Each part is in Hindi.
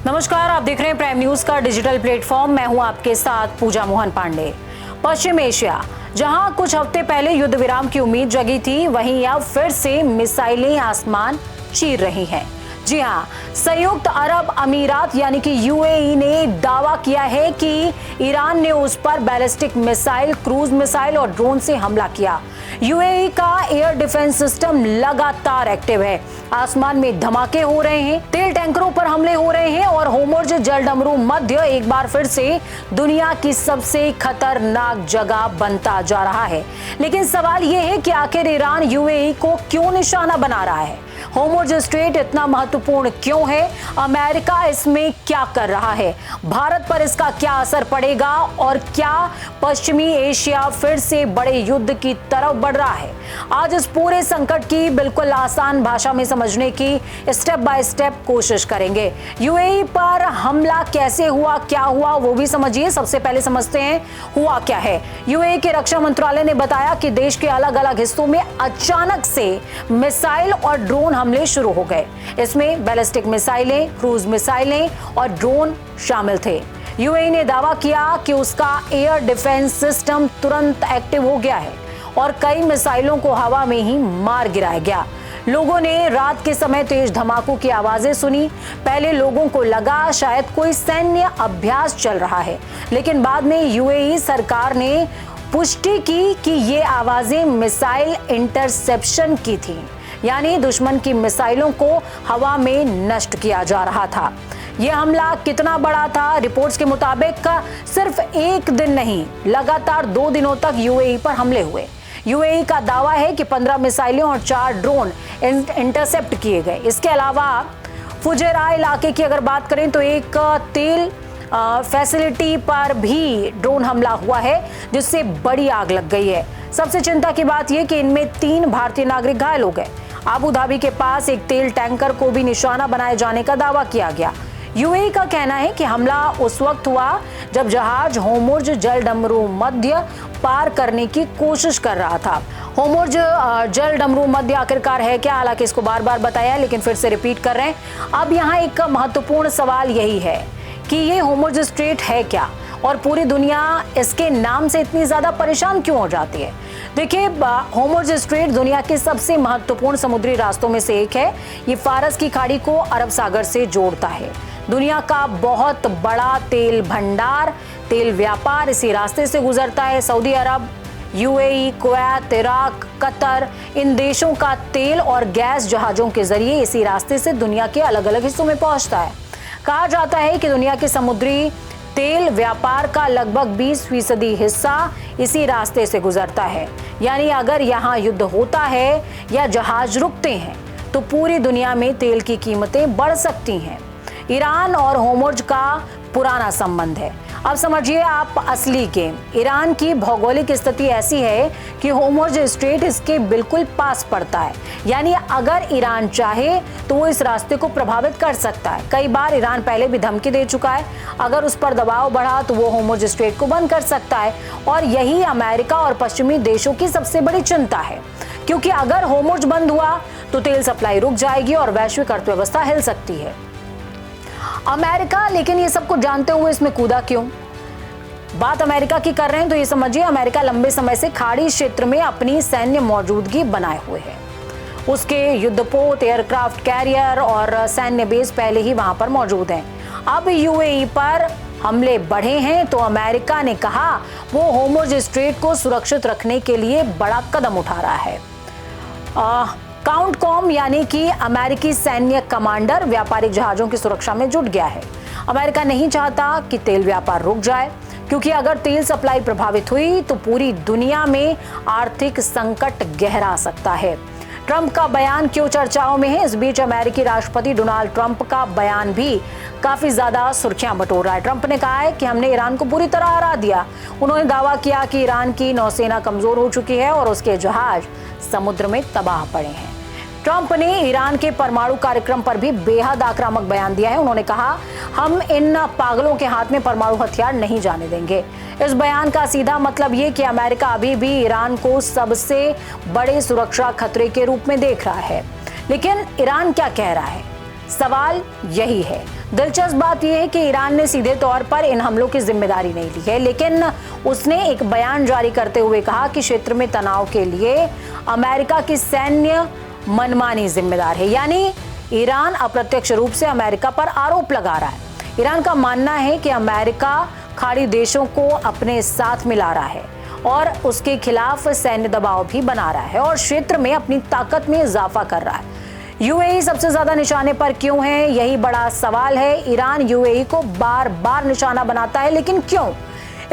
नमस्कार, आप देख रहे हैं प्राइम न्यूज का डिजिटल प्लेटफॉर्म। मैं हूं आपके साथ पूजा मोहन पांडे। पश्चिम एशिया, जहां कुछ हफ्ते पहले युद्ध विराम की उम्मीद जगी थी, वहीं अब फिर से मिसाइलें आसमान चीर रही हैं। जी हां, संयुक्त अरब अमीरात यानी कि यूएई ने दावा किया है कि ईरान ने उस पर बैलिस्टिक मिसाइल, क्रूज मिसाइल और ड्रोन से हमला किया। यूएई का एयर डिफेंस सिस्टम लगातार एक्टिव है। आसमान में धमाके हो रहे हैं, तेल टैंकरों पर हमले हो रहे हैं और होर्मुज़ जलडमरू मध्य एक बार फिर से दुनिया की सबसे खतरनाक जगह बनता जा रहा है। लेकिन सवाल यह है कि आखिर ईरान यूएई को क्यों निशाना बना रहा है? होर्मुज़ स्ट्रेट इतना महत्वपूर्ण क्यों है? अमेरिका इसमें क्या कर रहा है? भारत पर इसका क्या असर पड़ेगा और क्या पश्चिमी एशिया फिर से बड़े युद्ध की तरफ बढ़ रहा है? आज इस पूरे संकट की बिल्कुल आसान भाषा में समझने की स्टेप बाय स्टेप कोशिश करेंगे। यूएई पर हमला कैसे हुआ, क्या हुआ, वो भी समझिए। सबसे पहले समझते हैं हुआ क्या है। यूएई के रक्षा मंत्रालय ने बताया कि देश के अलग अलग हिस्सों में अचानक से मिसाइल और ड्रोन हमले शुरू हो गए। इसमें बैलिस्टिक मिसाइलें, क्रूज मिसाइलें और ड्रोन शामिल थे। यूएई ने दावा किया कि उसका एयर डिफेंस सिस्टम तुरंत एक्टिव हो गया है और कई मिसाइलों को हवा में ही मार गिराया गया। लोगों ने रात के समय तेज धमाकों की आवाजें सुनी। पहले लोगों को लगा शायद कोई सैन्य अभ्यास चल रहा है, लेकिन बाद में यूएई सरकार ने पुष्टि की कि ये आवाजें मिसाइल इंटरसेप्शन की थी, यानी दुश्मन की मिसाइलों को हवा में नष्ट किया जा रहा था। यह हमला कितना बड़ा था? रिपोर्ट्स के मुताबिक सिर्फ एक दिन नहीं, लगातार 2 दिनों तक यूएई पर हमले हुए। यूएई का दावा है कि 15 मिसाइलें और 4 ड्रोन इंटरसेप्ट किए गए। इसके अलावा फुजेरा इलाके की अगर बात करें तो एक तेल फैसिलिटी पर भी ड्रोन हमला हुआ है, जिससे बड़ी आग लग गई है। सबसे चिंता की बात यह कि इनमें 3 भारतीय नागरिक घायल हो गए। अबू धाबी के पास एक तेल टैंकर को भी निशाना बनाए जाने का दावा किया गया। यूएई का कहना है कि हमला उस वक्त हुआ जब जहाज होर्मुज़ जलडमरू मध्य पार करने की कोशिश कर रहा था। होर्मुज़ जलडमरू मध्य आखिरकार है क्या? हालांकि इसको बार बार बताया, लेकिन फिर से रिपीट कर रहे हैं। अब यहाँ एक महत्वपूर्ण सवाल यही है कि ये होर्मुज़ स्ट्रेट है क्या और पूरी दुनिया इसके नाम से इतनी ज्यादा परेशान क्यों हो जाती है? देखिए, होर्मुज़ स्ट्रेट दुनिया के सबसे महत्वपूर्ण समुद्री रास्तों में से एक है। ये फारस की खाड़ी को अरब सागर से जोड़ता है। दुनिया का बहुत बड़ा तेल भंडार, तेल व्यापार इसी रास्ते से गुजरता है। सऊदी अरब, यूएई, कुवैत, इराक, कतर, इन देशों का तेल और गैस जहाजों के जरिए इसी रास्ते से दुनिया के अलग अलग हिस्सों में पहुंचता है। कहा जाता है कि दुनिया के समुद्री तेल व्यापार का लगभग 20% हिस्सा इसी रास्ते से गुजरता है। यानी अगर यहाँ युद्ध होता है या जहाज रुकते हैं तो पूरी दुनिया में तेल की कीमतें बढ़ सकती हैं। ईरान और होर्मुज़ का पुराना संबंध है। अब समझिए आप असली गेम। ईरान की भौगोलिक स्थिति ऐसी है कि होर्मुज़ स्ट्रेट इसके बिल्कुल पास पड़ता है, यानी अगर ईरान चाहे तो वो इस रास्ते को प्रभावित कर सकता है। कई बार ईरान पहले भी धमकी दे चुका है, अगर उस पर दबाव बढ़ा तो वो होर्मुज़ स्ट्रेट को बंद कर सकता है। और यही अमेरिका और पश्चिमी देशों की सबसे बड़ी चिंता है, क्योंकि अगर होर्मुज़ बंद हुआ तो तेल सप्लाई रुक जाएगी और वैश्विक अर्थव्यवस्था हिल सकती है। अमेरिका लेकिन ये सब कुछ जानते हुए इसमें कूदा क्यों? बात अमेरिका की कर रहे हैं तो ये समझिए, अमेरिका लंबे समय से खाड़ी क्षेत्र में अपनी सैन्य मौजूदगी बनाए हुए है। उसके युद्धपोत, एयरक्राफ्ट कैरियर और सैन्य बेस पहले ही वहां पर मौजूद हैं। अब यूएई पर हमले बढ़े हैं तो अमेरिका ने कहा वो होर्मुज़ स्ट्रेट को सुरक्षित रखने के लिए बड़ा कदम उठा रहा है। काउंटकॉम यानी कि अमेरिकी सैन्य कमांडर व्यापारिक जहाजों की सुरक्षा में जुट गया है। अमेरिका नहीं चाहता कि तेल व्यापार रुक जाए, क्योंकि अगर तेल सप्लाई प्रभावित हुई तो पूरी दुनिया में आर्थिक संकट गहरा सकता है। ट्रंप का बयान क्यों चर्चाओं में है? इस बीच अमेरिकी राष्ट्रपति डोनाल्ड ट्रंप का बयान भी काफी ज्यादा सुर्खियां बटोर रहा है। ट्रंप ने कहा है कि हमने ईरान को पूरी तरह हरा दिया। उन्होंने दावा किया कि ईरान की नौसेना कमजोर हो चुकी है और उसके जहाज समुद्र में तबाह पड़े हैं। ट्रंप ने ईरान के परमाणु कार्यक्रम पर भी बेहद आक्रामक बयान दिया है। उन्होंने कहा, हम इन पागलों के हाथ में परमाणु हथियार नहीं जाने देंगे। इस बयान का सीधा मतलब ये कि अमेरिका अभी भी ईरान को सबसे बड़े सुरक्षा खतरे के रूप में देख रहा है। लेकिन ईरान क्या कह रहा है? सवाल यही है। दिलचस्प बात यह है कि ईरान ने सीधे तौर पर इन हमलों की जिम्मेदारी नहीं ली है, लेकिन उसने एक बयान जारी करते हुए कहा कि क्षेत्र में तनाव के लिए अमेरिका की सैन्य मनमानी जिम्मेदार है। यानी ईरान अप्रत्यक्ष रूप से अमेरिका पर आरोप लगा रहा है। ईरान का मानना है कि अमेरिका खाड़ी देशों को अपने साथ मिला रहा है और उसके खिलाफ सैन्य दबाव भी बना रहा है और क्षेत्र में अपनी ताकत में इजाफा कर रहा है। यूएई सबसे ज्यादा निशाने पर क्यों है, यही बड़ा सवाल है। ईरान यूएई को बार बार निशाना बनाता है, लेकिन क्यों?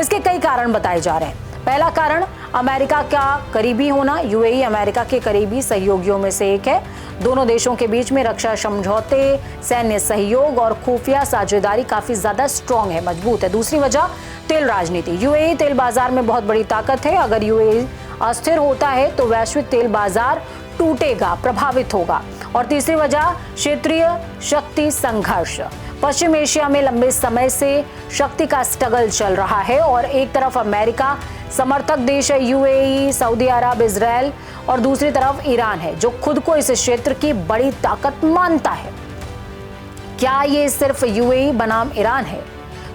इसके कई कारण बताए जा रहे हैं। पहला कारण अमेरिका का करीबी होना। यूएई अमेरिका के करीबी सहयोगियों में से एक है। दोनों देशों के बीच में रक्षा समझौते, सैन्य सहयोग और खुफिया साझेदारी काफी ज्यादा स्ट्रांग है, मजबूत है। दूसरी वजह तेल राजनीति। यूएई तेल बाजार में बहुत बड़ी ताकत है। अगर यूएई अस्थिर होता है तो वैश्विक तेल बाजार टूटेगा, प्रभावित होगा। और तीसरी वजह क्षेत्रीय शक्ति संघर्ष। पश्चिम एशिया में लंबे समय से शक्ति का स्ट्रगल चल रहा है और एक तरफ अमेरिका समर्थक देश है यूएई, सऊदी अरब, इजराइल, और दूसरी तरफ ईरान है जो खुद को इस क्षेत्र की बड़ी ताकत मानता है। क्या ये सिर्फ यूएई बनाम ईरान है?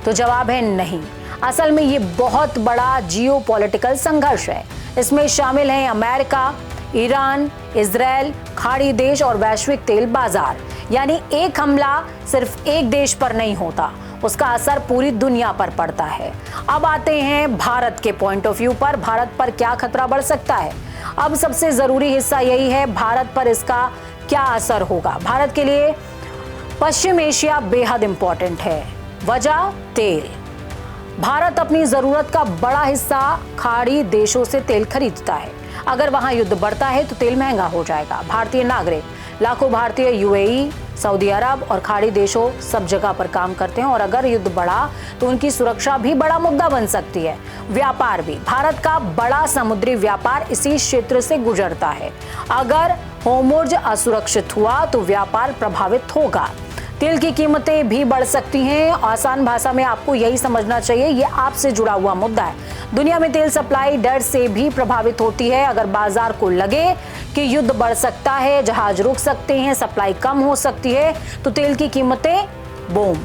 तो जवाब है नहीं। असल में ये बहुत बड़ा जियोपॉलिटिकल संघर्ष है। इसमें शामिल हैं अमेरिका, ईरान, इजराइल, खाड़ी देश और वैश्विक तेल बाजार। यानी एक हमला सिर्फ एक देश पर नहीं होता, उसका असर पूरी दुनिया पर पड़ता है। अब आते हैं भारत के पॉइंट ऑफ व्यू पर। भारत पर क्या खतरा बढ़ सकता है? अब सबसे जरूरी हिस्सा यही है, भारत पर इसका क्या असर होगा। भारत के लिए पश्चिम एशिया बेहद इंपॉर्टेंट है। वजह तेल। भारत अपनी जरूरत का बड़ा हिस्सा खाड़ी देशों से तेल खरीदता है। अगर वहां युद्ध बढ़ता है तो तेल महंगा हो जाएगा। भारतीय नागरिक, लाखों भारतीय यूएई, सऊदी अरब और खाड़ी देशों सब जगह पर काम करते हैं और अगर युद्ध बढ़ा तो उनकी सुरक्षा भी बड़ा मुद्दा बन सकती है। व्यापार भी, भारत का बड़ा समुद्री व्यापार इसी क्षेत्र से गुजरता है। अगर होर्मुज़ असुरक्षित हुआ तो व्यापार प्रभावित होगा। तेल की कीमतें भी बढ़ सकती हैं। आसान भाषा में आपको यही समझना चाहिए, ये आपसे जुड़ा हुआ मुद्दा है। दुनिया में तेल सप्लाई डर से भी प्रभावित होती है। अगर बाजार को लगे कि युद्ध बढ़ सकता है, जहाज रुक सकते हैं, सप्लाई कम हो सकती है, तो तेल की कीमतें बूम,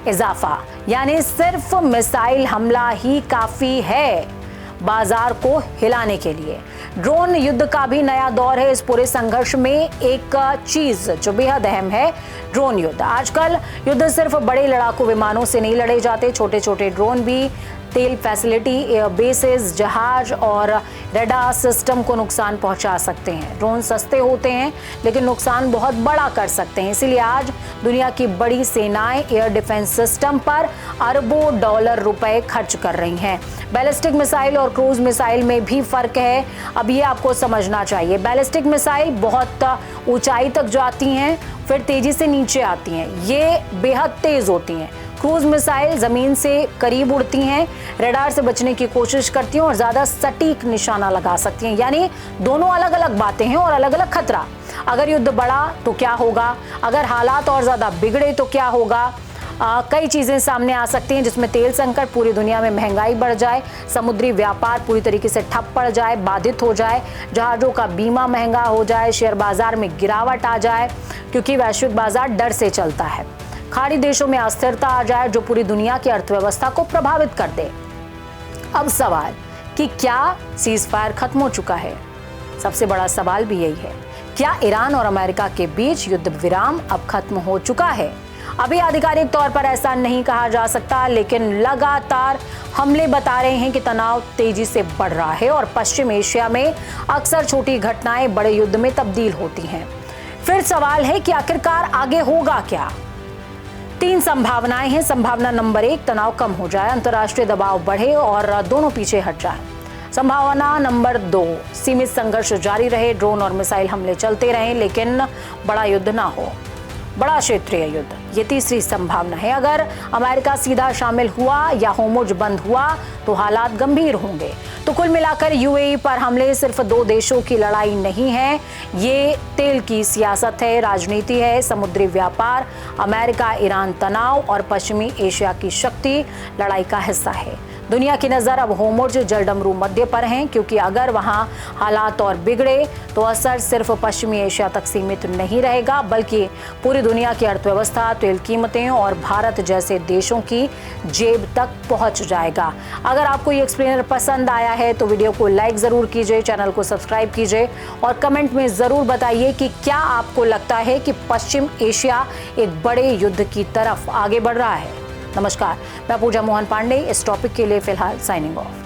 इजाफा। यानी सिर्फ मिसाइल हमला ही काफी है बाजार को हिलाने के लिए। ड्रोन युद्ध का भी नया दौर है। इस पूरे संघर्ष में एक चीज जो बेहद अहम है, ड्रोन युद्ध। आजकल युद्ध सिर्फ बड़े लड़ाकू विमानों से नहीं लड़े जाते, छोटे छोटे ड्रोन भी तेल फैसिलिटी, बेसेस, जहाज और रडार सिस्टम को नुकसान पहुंचा सकते हैं। ड्रोन सस्ते होते हैं लेकिन नुकसान बहुत बड़ा कर सकते हैं। इसीलिए आज दुनिया की बड़ी सेनाएं एयर डिफेंस सिस्टम पर अरबों डॉलर रुपए खर्च कर रही हैं। बैलिस्टिक मिसाइल और क्रूज मिसाइल में भी फर्क है। अब ये आपको समझना चाहिए। बैलिस्टिक मिसाइल बहुत ऊंचाई तक जाती हैं, फिर तेजी से नीचे आती हैं। ये बेहद तेज होती हैं। क्रूज मिसाइल जमीन से करीब उड़ती हैं, रडार से बचने की कोशिश करती हैं और ज्यादा सटीक निशाना लगा सकती हैं। यानी दोनों अलग अलग बातें हैं और अलग अलग खतरा। अगर युद्ध बढ़ा तो क्या होगा, अगर हालात और ज्यादा बिगड़े तो क्या होगा। कई चीजें सामने आ सकती हैं, जिसमें तेल संकट, पूरी दुनिया में महंगाई बढ़ जाए, समुद्री व्यापार पूरी तरीके से ठप पड़ जाए, बाधित हो जाए, जहाजों का बीमा महंगा हो जाए, शेयर बाजार में गिरावट आ जाए क्योंकि वैश्विक बाजार डर से चलता है। खाड़ी देशों में अस्थिरता आ जाए जो पूरी दुनिया की अर्थव्यवस्था को प्रभावित कर दे। अब सवाल कि क्या सीज फायर खत्म हो चुका है? सबसे बड़ा सवाल भी यही है, क्या ईरान और अमेरिका के बीच युद्ध विराम अब खत्म हो चुका है? अभी आधिकारिक तौर पर ऐसा नहीं कहा जा सकता, लेकिन लगातार हमले बता रहे हैं कि तनाव तेजी से बढ़ रहा है और पश्चिम एशिया में अक्सर छोटी घटनाएं बड़े युद्ध में तब्दील होती हैं। फिर सवाल है कि आखिरकार आगे होगा क्या? 3 संभावनाएं हैं। संभावना नंबर 1, तनाव कम हो जाए, अंतर्राष्ट्रीय दबाव बढ़े और दोनों पीछे हट जाएं। संभावना नंबर 2, सीमित संघर्ष जारी रहे, ड्रोन और मिसाइल हमले चलते रहें लेकिन बड़ा युद्ध ना हो, बड़ा क्षेत्रीय युद्ध। ये तीसरी संभावना है। अगर अमेरिका सीधा शामिल हुआ या होर्मुज़ बंद हुआ तो हालात गंभीर होंगे। तो कुल मिलाकर यूएई पर हमले सिर्फ 2 देशों की लड़ाई नहीं है, ये तेल की सियासत है, राजनीति है, समुद्री व्यापार, अमेरिका ईरान तनाव और पश्चिमी एशिया की शक्ति लड़ाई का हिस्सा है। दुनिया की नज़र अब होर्मुज़ जलडमरू मध्य पर हैं, क्योंकि अगर वहां हालात और बिगड़े तो असर सिर्फ पश्चिमी एशिया तक सीमित नहीं रहेगा, बल्कि पूरी दुनिया की अर्थव्यवस्था, तेल कीमतें और भारत जैसे देशों की जेब तक पहुंच जाएगा। अगर आपको ये एक्सप्लेनर पसंद आया है तो वीडियो को लाइक ज़रूर कीजिए, चैनल को सब्सक्राइब कीजिए और कमेंट में ज़रूर बताइए कि क्या आपको लगता है कि पश्चिम एशिया एक बड़े युद्ध की तरफ आगे बढ़ रहा है। नमस्कार, मैं पूजा मोहन पांडे। इस टॉपिक के लिए फिलहाल साइनिंग ऑफ।